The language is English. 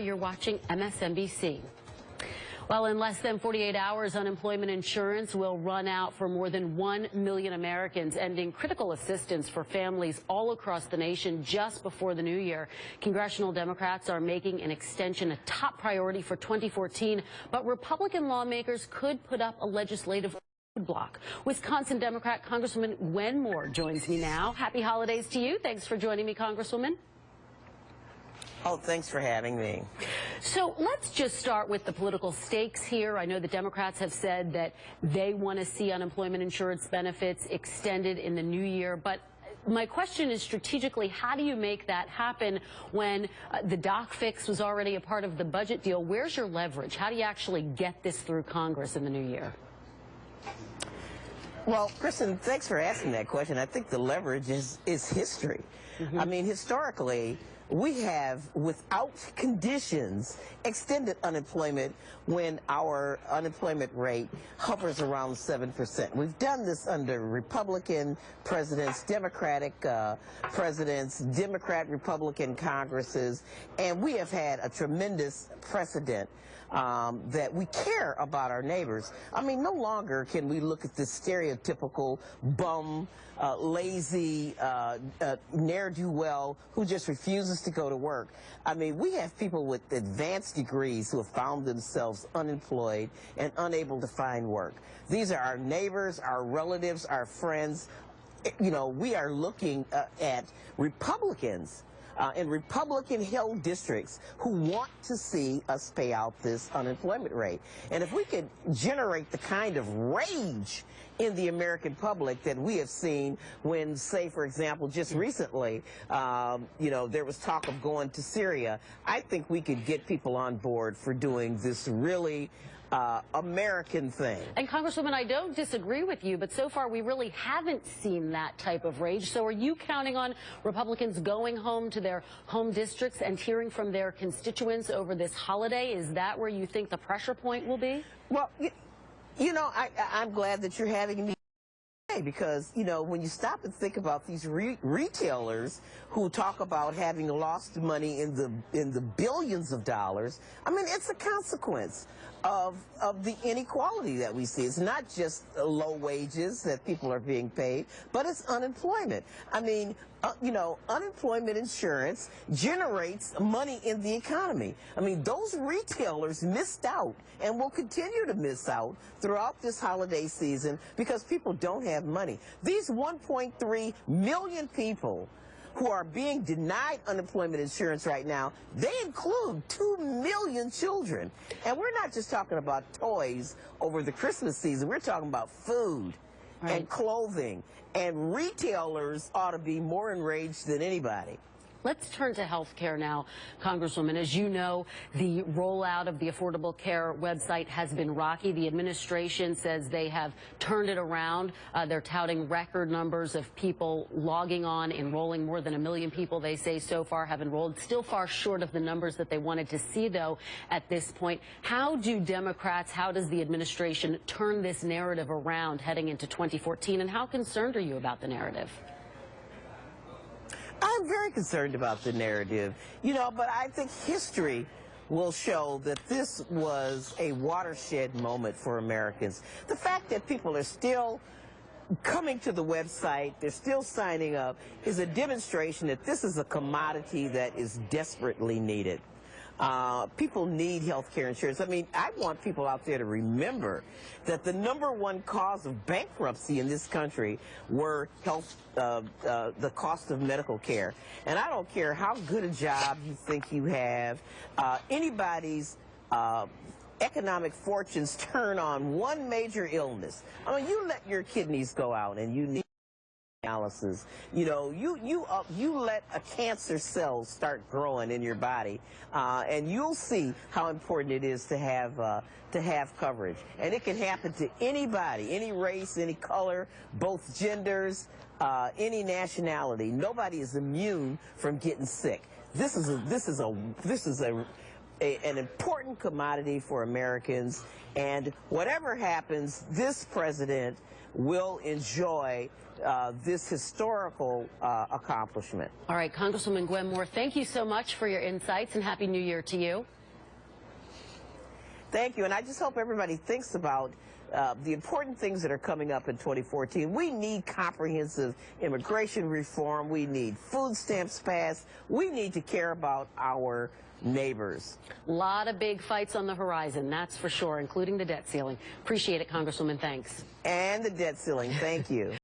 You're watching MSNBC. Well, in less than 48 hours, unemployment insurance will run out for more than 1 million Americans, ending critical assistance for families all across the nation just before the new year. Congressional Democrats are making an extension a top priority for 2014, but Republican lawmakers could put up a legislative roadblock. Wisconsin Democrat Congresswoman Gwen joins me now. Happy holidays to you. Thanks for joining me, Congresswoman. Oh, thanks for having me. So let's just start with the political stakes here. I know the Democrats have said that they want to see unemployment insurance benefits extended in the new year, but my question is strategically, how do you make that happen when the doc fix was already a part of the budget deal? Where's your leverage? How do you actually get this through Congress in the new year? Well, Kristen, thanks for asking that question. I think the leverage is history. I mean, historically, we have, without conditions, extended unemployment when our unemployment rate hovers around 7%. We've done this under Republican presidents, Democratic presidents, Democrat-Republican Congresses, and we have had a tremendous precedent that we care about our neighbors. I mean, no longer can we look at this stereotypical bum, lazy, ne'er-do-well who just refuses to go to work. I mean, we have people with advanced degrees who have found themselves unemployed and unable to find work. These are our neighbors, our relatives, our friends. You know, we are looking at Republicans in Republican-held districts who want to see us pay out this unemployment rate. And if we could generate the kind of rage in the American public that we have seen when, say, for example, just recently, you know, there was talk of going to Syria, I think we could get people on board for doing this really American thing. And Congresswoman, I don't disagree with you, but so far we really haven't seen that type of rage. So are you counting on Republicans going home to their home districts and hearing from their constituents over this holiday? Is that where you think the pressure point will be? Well, you know, I'm glad that you're having me, because, you know, when you stop and think about these retailers who talk about having lost money in the billions of dollars, I mean, it's a consequence of the inequality that we see. It's not just low wages that people are being paid, but it's unemployment. I mean, you know, unemployment insurance generates money in the economy. I mean, those retailers missed out and will continue to miss out throughout this holiday season because people don't have money. These 1.3 million people who are being denied unemployment insurance right now, they include 2 million children. And we're not just talking about toys over the Christmas season. We're talking about food and clothing. And retailers ought to be more enraged than anybody. Let's turn to health care now, Congresswoman. As you know, the rollout of the Affordable Care website has been rocky. The administration says they have turned it around. They're touting record numbers of people logging on, enrolling. More than 1 million people, they say, so far have enrolled. Still far short of the numbers that they wanted to see, though, at this point. How do Democrats, how does the administration turn this narrative around heading into 2014? And how concerned are you about the narrative? I'm very concerned about the narrative, you know, but I think history will show that this was a watershed moment for Americans. The fact that people are still coming to the website, they're still signing up, is a demonstration that this is a commodity that is desperately needed. People need health care insurance. I mean, I want people out there to remember that the #1 cause of bankruptcy in this country were the cost of medical care. And I don't care how good a job you think you have, anybody's economic fortunes turn on one major illness. I mean, you let your kidneys go out and you need analysis. You know, you let a cancer cell start growing in your body, and you'll see how important it is to have coverage. And it can happen to anybody, any race, any color, both genders, any nationality. Nobody is immune from getting sick. This is a an important commodity for Americans, and whatever happens, this president will enjoy this historical accomplishment. All right, Congresswoman Gwen Moore, thank you so much for your insights, and Happy New Year to you. Thank you, and I just hope everybody thinks about the important things that are coming up in 2014. We need comprehensive immigration reform. We need food stamps passed. We need to care about our neighbors. A lot of big fights on the horizon, that's for sure, including the debt ceiling. Appreciate it, Congresswoman. Thanks. And the debt ceiling. Thank you.